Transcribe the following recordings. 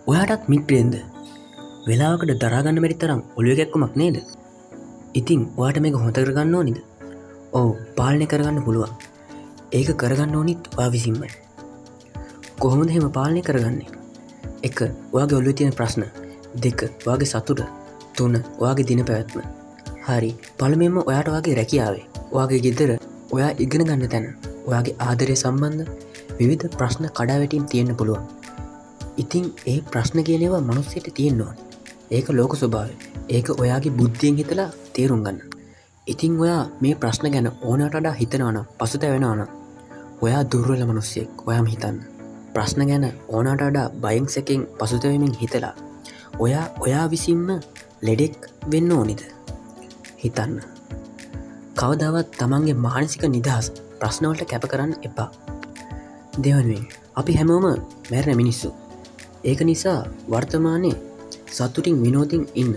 ඔයාටත් මිග්‍රේන්ද වෙලාවකට දරාගන්න මැරි තරම් ඔළුව කැක්කුමක් නේද? ඉතින් ඔයාට මේක හොත කරගන්න ඕනිද? ඔව් පාලනය කරගන්න පුළුවන්. ඒක කරගන්න ඕනිත් ඔයා විසින්මයි. කොහොමද එහෙම පාලනය කරගන්නේ? 1. ඔයාගේ ඔළුවේ තියෙන ප්‍රශ්න. 2. ඔයාගේ සතුට. 3. ඔයාගේ දින පැවැත්ම. හරි. පළමුවෙන්ම ඔයාට ඔයාගේ රැකියාවේ, ඔයාගේ ගෙදර, ඔයා ඉගෙන ගන්න තැන, ඔයාගේ ආදරය සම්බන්ධ විවිධ ප්‍රශ්න කඩාවැටීම් තියෙන්න පුළුවන්. ඉතින් ඒ ප්‍රශ්න කියන ඒවා මනුස්සයට තියෙන්න ඕන. ඒක ලෝක ස්වභාවය. ඒක ඔයාගේ බුද්ධියෙන් හිතලා තේරුම් ගන්න. ඉතින් ඔයා මේ ප්‍රශ්න ගැන ඕනට වඩා හිතනවා නම්, පසුතැවෙනවා නම්, ඔයා දුර්වල මිනිස්සෙක්. ඔයාම හිතන්න. ප්‍රශ්න ගැන ඕනට වඩා බයෙන් සැකෙන් පසුතැවෙමින් හිතලා ඔයා විසින්ම ලෙඩෙක් වෙන්න ඕනිද? හිතන්න. කවදාවත් තමන්ගේ මානසික නිදහස ප්‍රශ්නවලට කැප කරන්න එපා. දෙවනුවෙන් අපි හැමෝම මැරෙන මිනිස්සු. ඒක නිසා වර්තමානයේ සතුටින් විනෝදින් ඉන්න.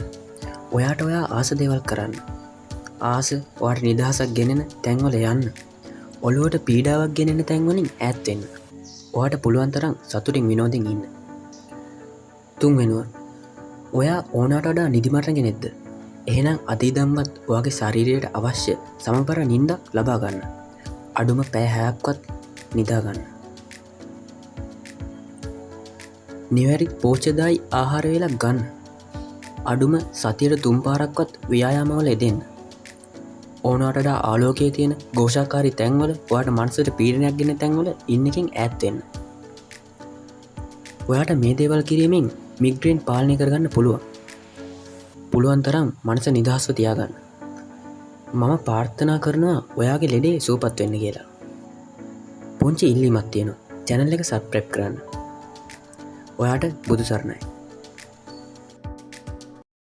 ඔයාට ඔයා ආස දේවල් කරන්න. ආස ඔයාට නිදහසක් ගෙනෙන තැන්වල යන්න. ඔළුවට පීඩාවක් ගෙනෙන තැන්වලින් ඈත් වෙන්න. ඔයාට පුළුවන් තරම් සතුටින් විනෝදින් ඉන්න. තුන්වෙනුව ඔයා ඕනට වඩා නිදිමත ගෙනෙද්ද? එහෙනම් අතීදම්වත් ඔයාගේ ශරීරයට අවශ්‍ය සමබර නිින්දක් ලබා ගන්න. අඩුම පැය 6ක්වත් නිදා ගන්න. නිවැරදි පෝෂ්‍යදායී ආහාර වේලක් ගන්න. අඩුම සතියට 3 පාරක්වත් ව්‍යායාමවල යෙදෙන්න. ඕනට වඩා ආලෝකයේ තියෙන ഘോഷාකාරී තැන්වල, ඔයාට මනසට පීඩනයක් ගෙන තැන්වල ඉන්න එකෙන් ඈත් වෙන්න. ඔයාට මේ දේවල් කිරීමෙන් මිග්‍රේන් පාලනය කරගන්න පුළුවන්. පුළුවන් තරම් මනස නිදහස්ව තියාගන්න. මම ප්‍රාර්ථනා කරනවා ඔයාගේ ලෙඩේ සුවපත් වෙන්න කියලා. පුංචි ඉල්ලීමක් තියෙනවා. channel එක subscribe කරන්න. ඔයාට බුදු සරණයි.